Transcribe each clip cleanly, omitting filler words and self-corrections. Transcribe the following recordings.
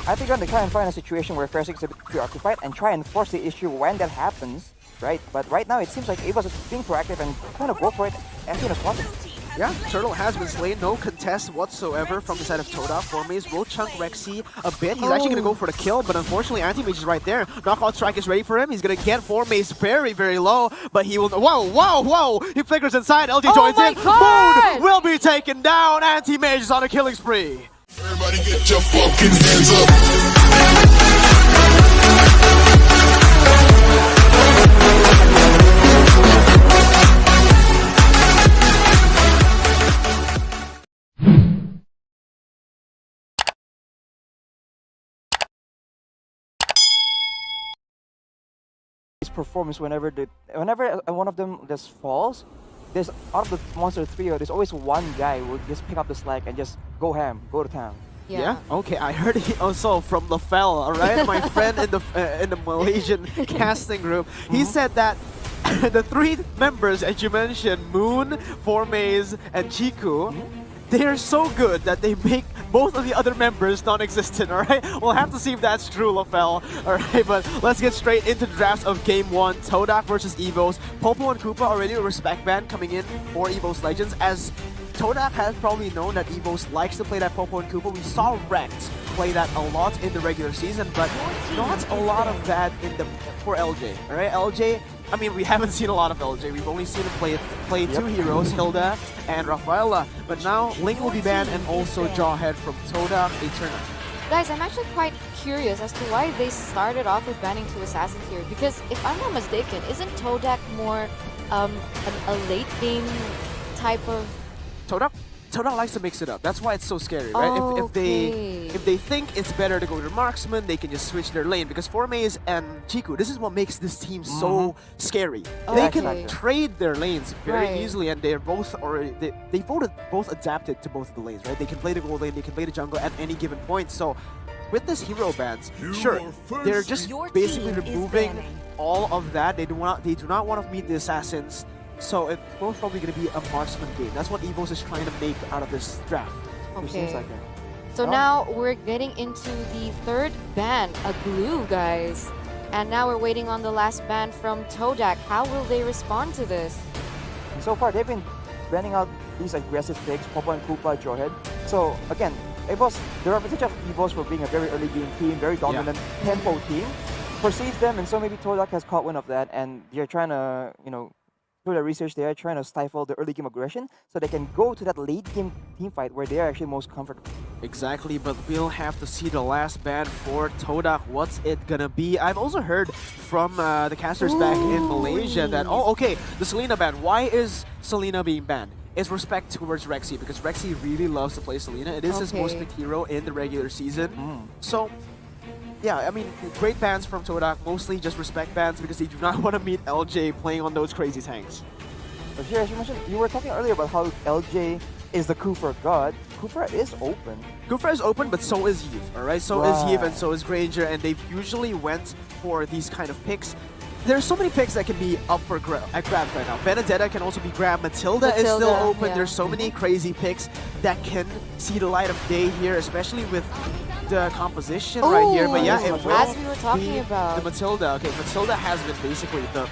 I think they're going to try and find a situation where Fair 6 is a bit preoccupied and try and force the issue when that happens, right? But right now it seems like Evos is being proactive and kind of go for it as soon as possible. Yeah, Turtle has been slain, no contest whatsoever from the side of Todak. Formaze will chunk Rexy a bit. He's actually going to go for the kill, but unfortunately Anti-Mage is right there. Knockout Strike is ready for him. He's going to get Formaze very, very low, but he will... Whoa, whoa, whoa! He flickers inside, LG joins in. God! Moon will be taken down. Anti-Mage is on a killing spree. Everybody get your fucking hands up. Performance whenever one of them just falls, there's out of the monster trio, there's always one guy who will just pick up the slack and just go ham, go to town. Yeah. Okay. I heard it also from Lafell, all right, my friend in the Malaysian casting group. He said that the three members, as you mentioned, Moon, Formaze, and Chiku, they are so good that they make both of the other members non-existent, alright? We'll have to see if that's true, Lafell. Alright, but let's get straight into the drafts of Game 1. Todak versus Evos. Popo and Koopa already a respect ban coming in for Evos Legends, as Todak has probably known that Evos likes to play that Popo and Koopa. We saw Rex play that a lot in the regular season, but not a lot of that for LJ, alright? LJ, I mean, we haven't seen a lot of LJ. We've only seen him play two heroes, Hilda and Rafaela. But now, Link will be banned and also Jawhead from Todak Eternal. Guys, I'm actually quite curious as to why they started off with banning two assassins here. Because if I'm not mistaken, isn't Todak more a late game type of... Todak likes to mix it up. That's why it's so scary, right? Oh, If they think it's better to go to marksman, they can just switch their lane. Because Formaze and Chiku, this is what makes this team so scary. They can trade their lanes very easily, and they're both already they both adapted to both of the lanes, right? They can play the gold lane, they can play the jungle at any given point. So with this hero bans, sure, they're just basically removing all of that. They do not want to meet the assassins. So it's most probably going to be a marksman game. That's what Evos is trying to make out of this draft. It seems like it. So now we're getting into the third ban, a glue, guys. And now we're waiting on the last ban from Todak. How will they respond to this? And so far, they've been banning out these aggressive picks, Popo and Koopa, Jawhead. So again, Evos, the reputation of Evos for being a very early game team, very dominant tempo team, perceives them, and so maybe Todak has caught wind of that, and they're trying to, through the research, they are trying to stifle the early game aggression so they can go to that late game team fight where they are actually most comfortable. Exactly, but we'll have to see the last ban for Todak. What's it gonna be? I've also heard from the casters back in Malaysia that, the Selena ban. Why is Selena being banned? It's respect towards Rexy, because Rexy really loves to play Selena. It is his most picked hero in the regular season. So, yeah, I mean, great bans from Todak, mostly just respect bans because they do not want to meet LJ playing on those crazy tanks. But here, as you mentioned, you were talking earlier about how LJ is the Kufra god. Kufra is open. Kufra is open, but so is Yves, alright? So is Yves and so is Granger, and they've usually went for these kind of picks. There's so many picks that can be up for grabs right now. Benedetta can also be grabbed. Matilda is still open. There's so many crazy picks that can see the light of day here, especially with the composition right here. But yeah, it will as we were talking about the Matilda. Okay, Matilda has been basically the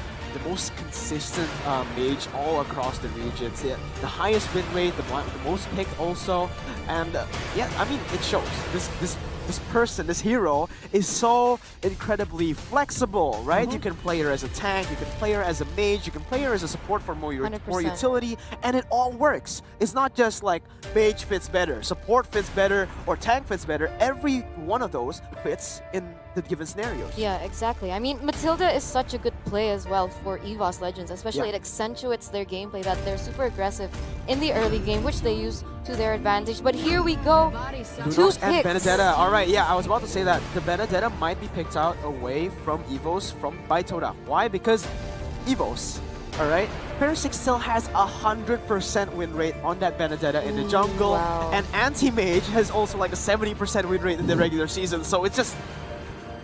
most consistent mage all across the regions. Yeah, the highest win rate, the most picked also, and yeah, I mean it shows. This hero is so incredibly flexible, right? You can play her as a tank, you can play her as a mage, you can play her as a support for more utility, and it all works. It's not just like mage fits better, support fits better, or tank fits better. Every one of those fits in the given scenarios. Yeah, exactly. I mean, Matilda is such a good play as well for Evos Legends, especially it accentuates their gameplay that they're super aggressive in the early game, which they use to their advantage. But here we go, two picks. And Benedetta. Alright, yeah, I was about to say that the Benedetta might be picked out away from Evos by Todak. Why? Because Evos, alright, Fair 6 still has 100% win rate on that Benedetta in the jungle, and Anti-Mage has also like a 70% win rate in the regular season, so it's just...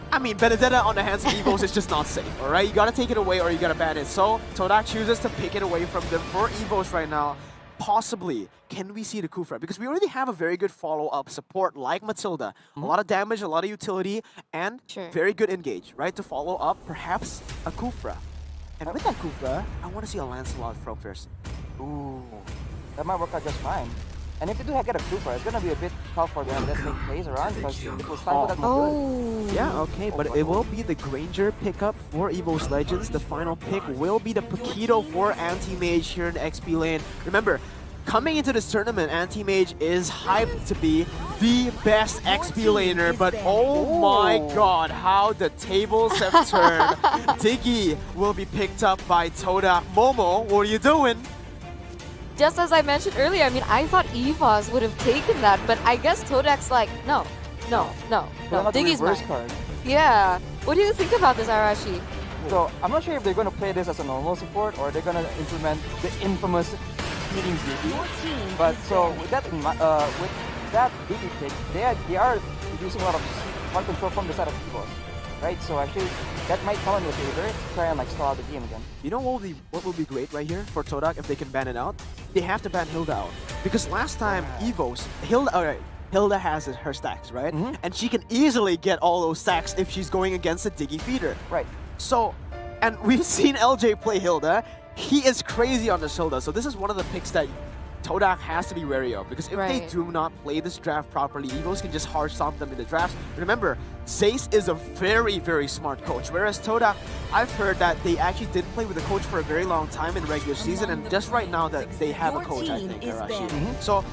I mean, Benedetta on the hands of Evos is just not safe, alright? You gotta take it away or you gotta ban it. So, Todak chooses to pick it away from them for Evos right now. possibly can we see the Kufra? Because we already have a very good follow-up support like Matilda. A lot of damage, a lot of utility, and Sure. very good engage, right? To follow up, perhaps a Kufra. And with that Kufra, I want to see a Lancelot from first. Ooh, that might work out just fine. And if they do get a Koopa, it's gonna be a bit tough for them to make plays around because it will stifle that mobility. Oh. Yeah, okay, but it will be the Granger pickup for Evos Legends. The final pick will be the Paquito for Anti-Mage here in the XP lane. Remember, coming into this tournament, Anti-Mage is hyped to be the best XP laner, but oh my god, how the tables have turned. Diggy will be picked up by Todak. Momo, what are you doing? Just as I mentioned earlier, I mean, I thought Evos would have taken that, but I guess Todak's like, no. Diggy's reverse mine. card. Yeah. What do you think about this, Arashi? So I'm not sure if they're gonna play this as a normal support or they're gonna implement the infamous feeding Diggy. But so with that Diggy pick, they are using a lot of smart control from the side of Evos. Right, so actually that might come in their favor to try and like stall out the game again. You know what will be great right here for Todak if they can ban it out? They have to ban Hilda out. Because last time Evos, Hilda has her stacks, right? And she can easily get all those stacks if she's going against a Diggy feeder. Right. So, and we've seen LJ play Hilda. He is crazy on this Hilda. So this is one of the picks that Todak has to be wary of, because if they do not play this draft properly, Evos can just hard stomp them in the drafts. Remember, Zace is a very, very smart coach, whereas Todak, I've heard that they actually didn't play with a coach for a very long time in the regular season, and just right now that they have a coach, I think, Arashi. So,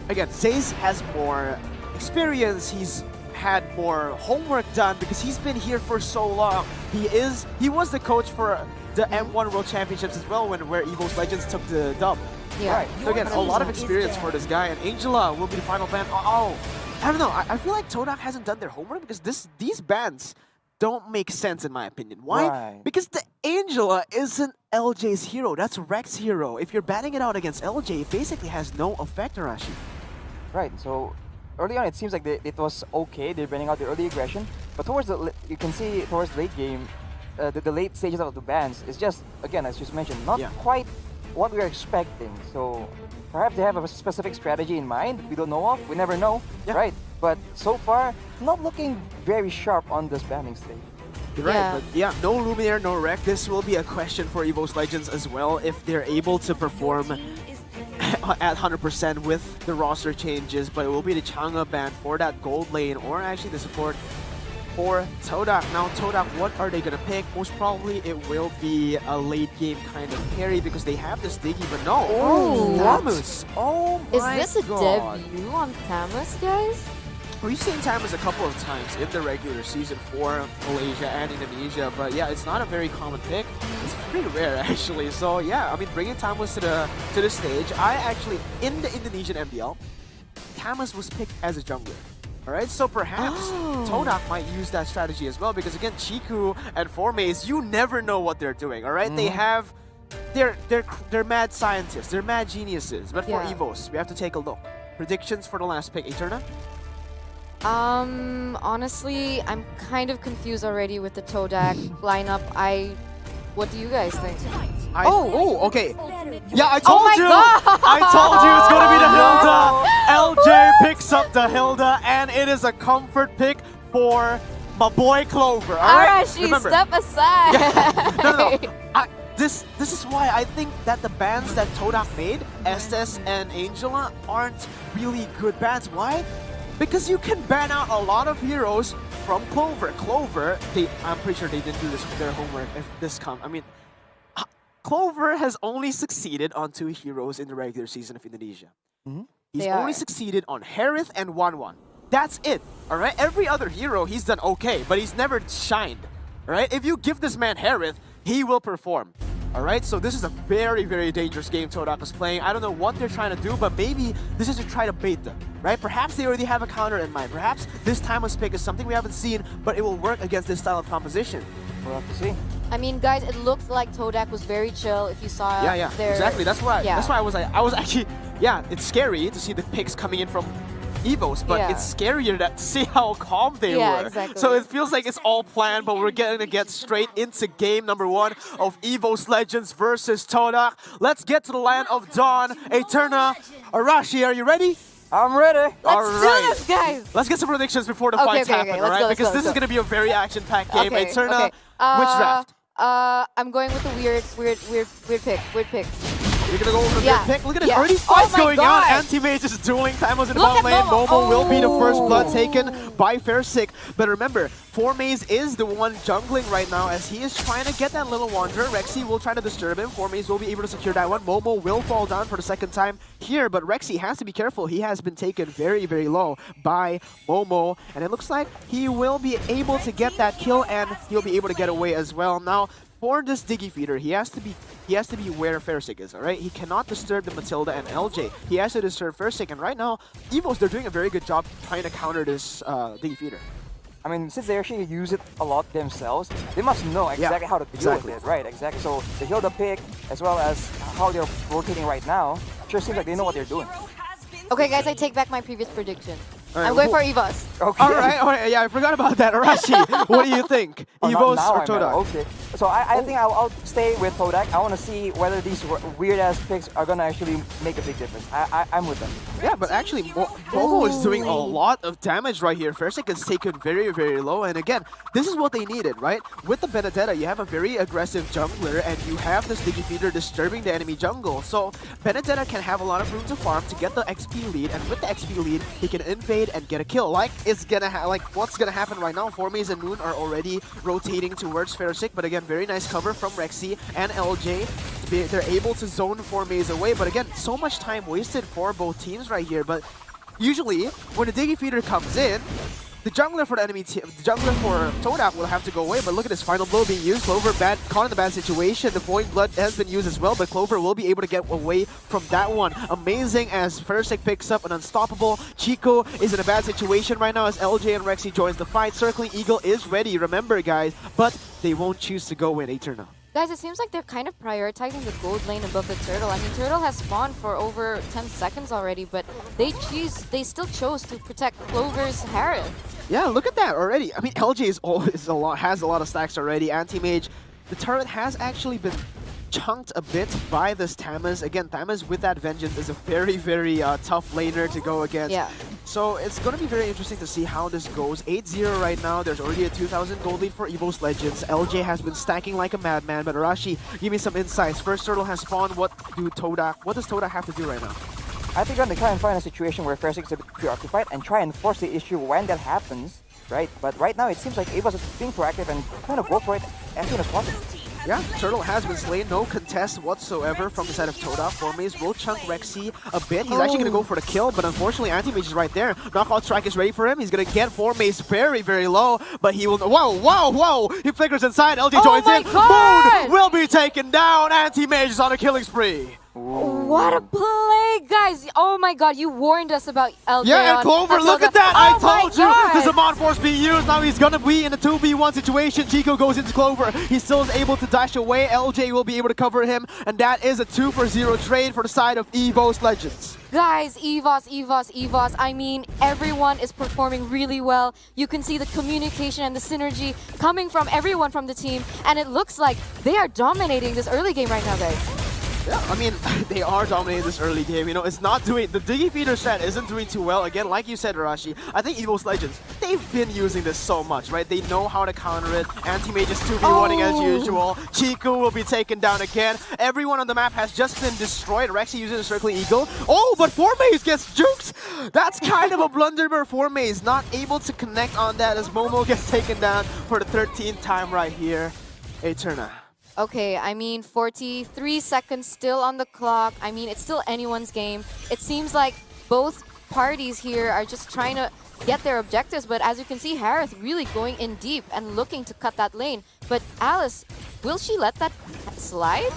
again, Zace has more experience, he's had more homework done because he's been here for so long. He was the coach for the M1 World Championships as well, where Evos Legends took the dub. Yeah. Right. So again, a lot of experience for this guy, and Angela will be the final ban. Oh, I don't know. I feel like Todak hasn't done their homework because these bans don't make sense in my opinion. Why? Right. Because the Angela isn't LJ's hero. That's Rex's hero. If you're banning it out against LJ, it basically has no effect, Arashi. Right, so early on it seems like it was okay, they're banning out the early aggression, but towards you can see towards the late game, the late stages of the bans is just, again, as you mentioned, not quite what we are expecting. So perhaps they have a specific strategy in mind we don't know of, we never know, right? But so far, not looking very sharp on this banning stage. You're right, but yeah, no Luminaire, no Wreck. This will be a question for Evos Legends as well if they're able to perform at 100% with the roster changes, but it will be the Chang'e ban for that gold lane, or actually the support for Todak. Now Todak, what are they gonna pick? Most probably it will be a late game kind of carry because they have this Diggy, but no. Oh, Tamus. Oh my Is this a god. debut on Tamus, guys? We've seen Tamus a couple of times in the regular season for Malaysia and Indonesia, but yeah, it's not a very common pick. It's pretty rare actually. So yeah, I mean, bringing Tamus to the stage. I actually, in the Indonesian MDL, Tamus was picked as a jungler. Alright, so perhaps Todak might use that strategy as well, because again, Chiku and Formaze, you never know what they're doing, alright? They have, they're mad scientists, they're mad geniuses, but for Evos, we have to take a look. Predictions for the last pick, Eterna? Honestly, I'm kind of confused already with the Todak lineup. What do you guys think? Okay. Yeah, I told you! God. I told you it's gonna be the Hilda! LJ picks up the Hilda, and it is a comfort pick for my boy Clover, alright? Arashi, step aside! No. This is why I think that the bans that Todak made, Estes and Angela, aren't really good bans. Why? Because you can ban out a lot of heroes from Clover. Clover, I'm pretty sure they didn't do this with their homework if this comes. I mean, Clover has only succeeded on 2 heroes in the regular season of Indonesia. He's only succeeded on Harith and Wanwan. That's it, alright? Every other hero, he's done okay, but he's never shined, alright? If you give this man Harith, he will perform. Alright, so this is a very, very dangerous game Todak is playing. I don't know what they're trying to do, but maybe this is to try to bait them, right? Perhaps they already have a counter in mind. Perhaps this timeless pick is something we haven't seen, but it will work against this style of composition. We'll have to see. I mean, guys, it looked like Todak was very chill. If you saw exactly. That's why I was actually, it's scary to see the picks coming in from Evos, but Yeah. it's scarier to see how calm they Yeah, were. exactly. So it feels like it's all planned, but we're going to get straight into game number 1 of Evos Legends versus Todak. Let's get to the land of Dawn. Eterna, Arashi, are you ready? I'm ready. Let's do Alright. this, guys. Let's get some predictions before the Okay, fights okay, happen, okay, let's alright? go, let's Because go, this let's is going to be a very action-packed game. Okay, Eterna, okay. which draft? I'm going with the weird pick. Weird pick. You're gonna go over Yeah. the pick. Look at this. Yeah. Already Oh fights my going God. on. Anti-Mage is dueling. Tamos in the Look bottom at lane. Momo. Momo will be the first blood Oh. taken by Fairsick. But remember, Formaze is the one jungling right now as he is trying to get that little wanderer. Rexy will try to disturb him. Formaze will be able to secure that one. Momo will fall down for the second time here, but Rexy has to be careful. He has been taken very, very low by Momo, and it looks like he will be able to get that kill, and he'll be able to get away as well. Now, for this Diggy Feeder, he has to be where Fairsick is, alright? He cannot disturb the Matilda and LJ. He has to disturb Fairsick, and right now, Evos, they're doing a very good job trying to counter this Diggy Feeder. I mean, since they actually use it a lot themselves, they must know exactly how to deal exactly. with it, right? Exactly. So they heal the pick as well as how they're rotating right now. Sure seems like they know what they're doing. Okay, guys, I take back my previous prediction. All right, I'm going who- for Evos. Okay. Alright, yeah, I forgot about that. Arashi, what do you think? Oh, Evos now or I Todak? know. Okay. So I think I'll stay with Todak. I want to see whether these weird-ass picks are going to actually make a big difference. I'm with them. Yeah, but actually, Momo is doing a lot of damage right here. Fairsick is taken very, very low. And again, this is what they needed, right? With the Benedetta, you have a very aggressive jungler, and you have this Diggy Feeder disturbing the enemy jungle. So Benedetta can have a lot of room to farm to get the XP lead, and with the XP lead, he can invade and get a kill. Like what's gonna happen right now? Formaze and Moon are already rotating towards Fairsick, but again, very nice cover from Rexy and LJ. They're able to zone Formaze away, but again, so much time wasted for both teams right here. But usually, when the Diggy Feeder comes in, the jungler for the enemy team, the jungler for Todak will have to go away, but look at this final blow being used. Clover caught in a bad situation. The Void Blood has been used as well, but Clover will be able to get away from that one. Amazing as Fairsick picks up an unstoppable. Chico is in a bad situation right now as LJ and Rexy joins the fight. Circling Eagle is ready, remember guys, but they won't choose to go in Eterna. Guys, it seems like they're kind of prioritizing the gold lane above the turtle. I mean, turtle has spawned for over 10 seconds already, but they still chose to protect Clover's Harith. Yeah, look at that already. I mean, LJ has a lot of stacks already. Anti-Mage, the turret has actually been chunked a bit by this Thamuz. Again, Thamuz with that Vengeance is a very, very tough laner to go against. Yeah. So it's going to be very interesting to see how this goes. 8-0 right now. There's already a 2,000 gold lead for Evos Legends. LJ has been stacking like a madman, but Arashi, give me some insights. First turtle has spawned. What does Todak have to do right now? I think they're going to try and find a situation where Fairsick is a bit preoccupied and try and force the issue when that happens, right? But right now, it seems like Evos is being proactive and trying to go for it as soon as possible. Yeah, Turtle has been slain. No contest whatsoever from the side of Todak. Formaze will chunk Rexy a bit. He's actually going to go for the kill, but unfortunately, Anti-Mage is right there. Knockout Strike is ready for him. He's going to get Formaze very, very low, but he will... Whoa! He flickers inside. LG joins in. God! Moon will be taken down. Anti-Mage is on a killing spree. What a play, guys! Oh my god, you warned us about LJ. Yeah, and Clover, look at that! Oh I told you! God. There's a Mod Force being used. Now he's gonna be in a 2v1 situation. Chico goes into Clover. He still is able to dash away. LJ will be able to cover him. And that is a 2-for-0 trade for the side of Evos Legends. Guys, Evos. I mean, everyone is performing really well. You can see the communication and the synergy coming from everyone from the team. And it looks like they are dominating this early game right now, guys. Yeah, I mean, they are dominating this early game. You know, it's not doing... The Diggy Feeder strat isn't doing too well. Again, like you said, Arashi, I think Evos Legends, they've been using this so much, right? They know how to counter it. Anti-Mage is 2v1ing as usual. Chico will be taken down again. Everyone on the map has just been destroyed. Rexy using the Circling Eagle. Oh, but Formaze gets juked! That's kind of a blunder, but Formaze not able to connect on that as Momo gets taken down for the 13th time right here. Eterna. Okay, I mean, 43 seconds still on the clock. I mean, it's still anyone's game. It seems like both parties here are just trying to get their objectives, but as you can see, Harith really going in deep and looking to cut that lane. But Alice, will she let that slide?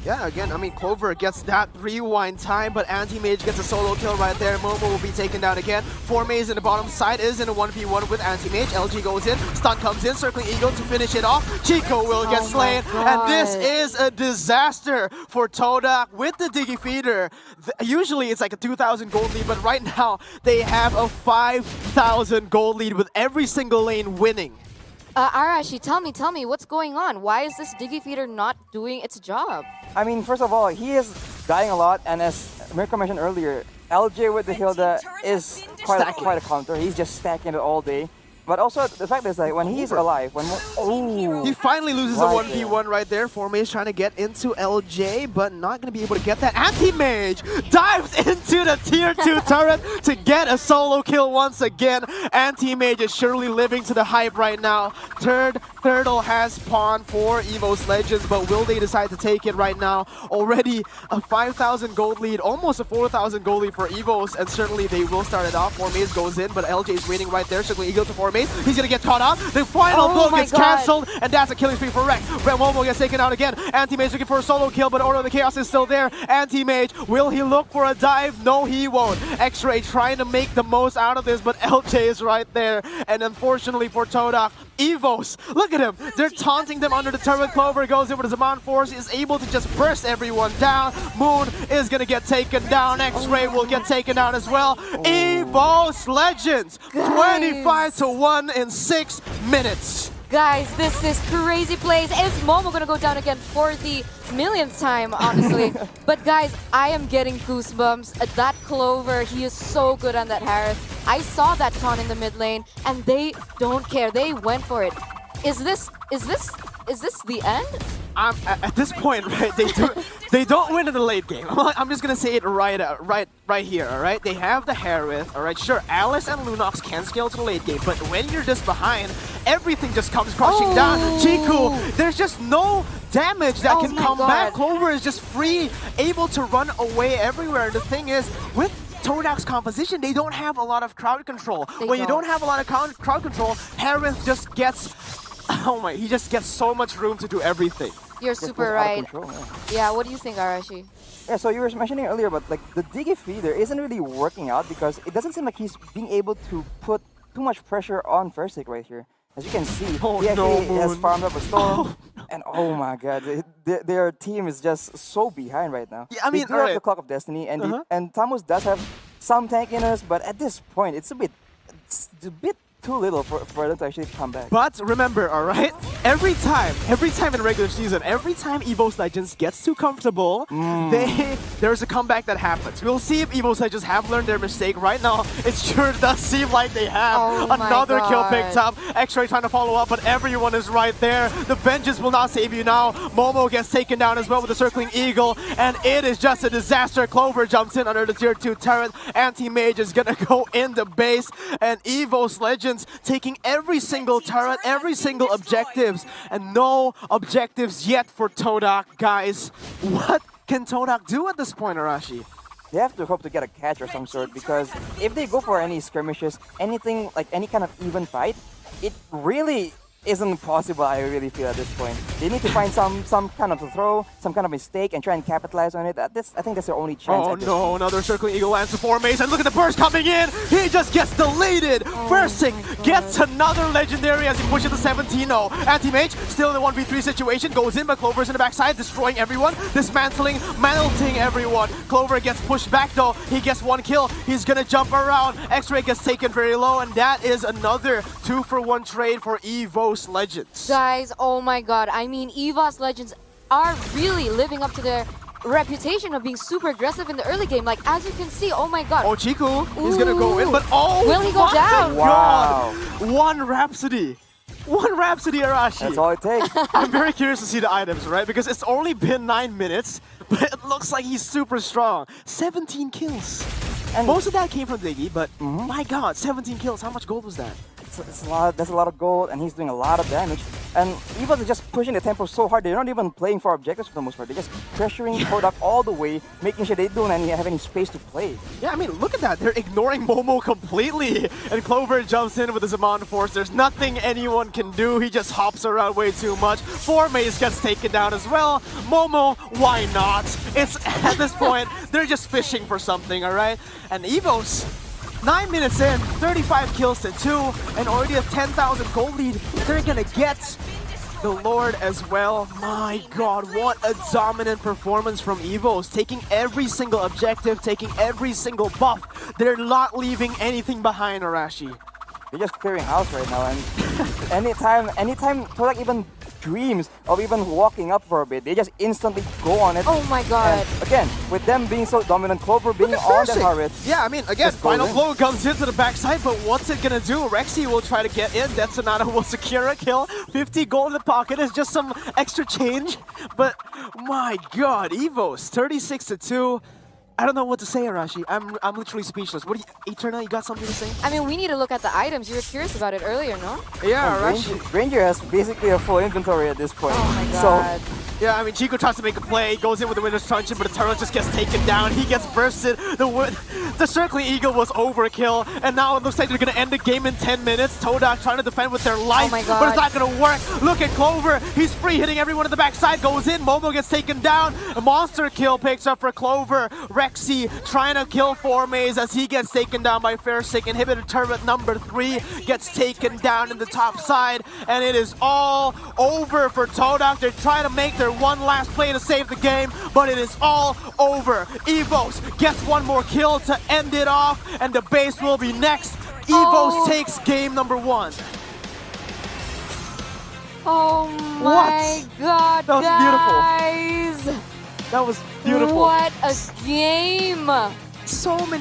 Yeah, again, I mean, Clover gets that rewind time, but Anti-Mage gets a solo kill right there. Momo will be taken down again. Formase in the bottom side is in a 1v1 with Anti-Mage. LG goes in, stun comes in, circling Eagle to finish it off. Chico will get slain, and this is a disaster for Todak with the Diggy Feeder. Usually it's like a 2,000 gold lead, but right now they have a 5,000 gold lead with every single lane winning. Arashi, tell me, what's going on? Why is this Diggy Feeder not doing its job? I mean, first of all, he is dying a lot, and as Mirko mentioned earlier, LJ with the Hilda is quite a counter. He's just stacking it all day. But also, the fact is that when he's alive, he finally loses a 1v1 right there. Formase trying to get into LJ, but not going to be able to get that. Anti-Mage dives into the tier 2 turret to get a solo kill once again. Anti-Mage is surely living to the hype right now. Turtle has pawn for Evos Legends, but will they decide to take it right now? Already a 5,000 gold lead, almost a 4,000 gold lead for Evos, and certainly they will start it off. Formase goes in, but LJ is waiting right there. Circling Eagle to Formase. He's gonna get caught up. The final blow gets cancelled, and that's a killing spree for Rex. Red Momo gets taken out again. Anti-Mage looking for a solo kill, but Order of the Chaos is still there. Anti-Mage, will he look for a dive? No, he won't. X-Ray trying to make the most out of this, but LJ is right there. And unfortunately for Todak, Evos, look at him. They're taunting them under the turret. Clover goes in with his Amount Force, is able to just burst everyone down. Moon is gonna get taken down. X-Ray will get taken down as well. Evos Legends, 25-1 in 6 minutes. Guys, this is crazy plays. Is Momo gonna go down again for the millionth time, honestly? But guys, I am getting goosebumps. That Clover, he is so good on that Harith. I saw that taunt in the mid lane, and they don't care. They went for it. Is this the end? At this point, right? They don't win in the late game. I'm just gonna say it right here. All right, they have the Harith. All right, sure, Alice and Lunox can scale to the late game, but when you're just behind, everything just comes crushing down. Chiku, there's just no damage that can come back. Clover is just free, able to run away everywhere. And the thing is, with Todak's composition, they don't have a lot of crowd control. When you don't have a lot of crowd control, Harith just gets, he just gets so much room to do everything. You're super right. Control, yeah, what do you think, Arashi? Yeah, so you were mentioning earlier about like the Diggy Feeder isn't really working out because it doesn't seem like he's being able to put too much pressure on Firstick right here. As you can see, he actually has farmed up a storm, and oh my god, their team is just so behind right now. Yeah, I mean, they do have the Clock of Destiny, and and Tamus does have some tankiness, but at this point, it's a bit too little for them to actually come back. But remember, all right, every time in regular season, every time Evos Legends gets too comfortable, there's a comeback that happens. We'll see if Evos Legends have learned their mistake. Right now, it sure does seem like they have. Another kill picked up. X-Ray trying to follow up, but everyone is right there. The vengeance will not save you now. Momo gets taken down as well with the circling eagle, and it is just a disaster. Clover jumps in under the tier 2 turret. Anti-Mage is gonna go in the base, and Evos Legends taking every single turret, every single objectives, and no objectives yet for Todak, guys. What can Todak do at this point, Arashi? They have to hope to get a catch or some sort, because if they go for any skirmishes, anything like any kind of even fight, it really isn't possible, I really feel, at this point. They need to find some kind of a throw, some kind of mistake, and try and capitalize on it. I think that's their only chance. Oh no, another circling eagle lands to Formase, and look at the burst coming in! He just gets deleted! Firstick gets another legendary as he pushes the 17-0. Anti-Mage, still in the 1v3 situation, goes in, but Clover's in the backside, destroying everyone, dismantling, melting everyone. Clover gets pushed back though, he gets 1 kill, he's gonna jump around, X-Ray gets taken very low, and that is another 2-for-1 trade for Evos Legends. Guys, oh my god, I mean, Evos Legends are really living up to their reputation of being super aggressive in the early game. Like, as you can see, oh my god. Oh, Chiku, he's gonna go in, but will he go down? Wow. One Rhapsody, Arashi. That's all it takes. I'm very curious to see the items, right? Because it's only been 9 minutes, but it looks like he's super strong. 17 kills. And most of that came from Diggy, but my god, 17 kills. How much gold was that? That's a lot of gold, and he's doing a lot of damage. And Evos is just pushing the tempo so hard, they're not even playing for objectives for the most part. They're just pressuring Todak all the way, making sure they don't have any space to play. Yeah, I mean, look at that. They're ignoring Momo completely. And Clover jumps in with his Amon Force. There's nothing anyone can do. He just hops around way too much. 4maze gets taken down as well. Momo, why not? It's at this point, they're just fishing for something, all right? And Evos, 9 minutes in, 35 kills to 2, and already a 10,000 gold lead. They're gonna get the Lord as well. My god, what a dominant performance from Evos. Taking every single objective, taking every single buff. They're not leaving anything behind, Arashi. They're just clearing house right now, and anytime Todak even dreams of even walking up for a bit, they just instantly go on it. Oh my god. And again, with them being so dominant, Clover being on the turret. Yeah, I mean, again, Just go final in. blow comes into the backside, but what's it gonna do? Rexy will try to get in. Detsunado will secure a kill. 50 gold in the pocket is just some extra change. But my god, Evos, 36 to 2. I don't know what to say, Arashi. I'm literally speechless. What do you, Eterna, you got something to say? I mean, we need to look at the items. You were curious about it earlier, no? Yeah, And Arashi. Ranger has basically a full inventory at this point. Oh my So god. Yeah, I mean, Chico tries to make a play, goes in with the Winter's Truncheon, but the turret just gets taken down. He gets bursted. The Circling Eagle was overkill, and now it looks like they're going to end the game in 10 minutes. Todak trying to defend with their life, Oh my but it's God. not going to work. Look at Clover. He's free hitting everyone in the backside, goes in. Momo gets taken down. A monster kill picks up for Clover. Rexy trying to kill 4maze as he gets taken down by Fairsick. Inhibitor turret number 3 gets taken down in the top side, and it is all over for Todak. They're trying to make their one last play to save the game, but it is all over. Evos gets one more kill to end it off, and the base will be next. Evos takes game number 1. Oh my god, That was beautiful. guys! That was beautiful. What a game! So many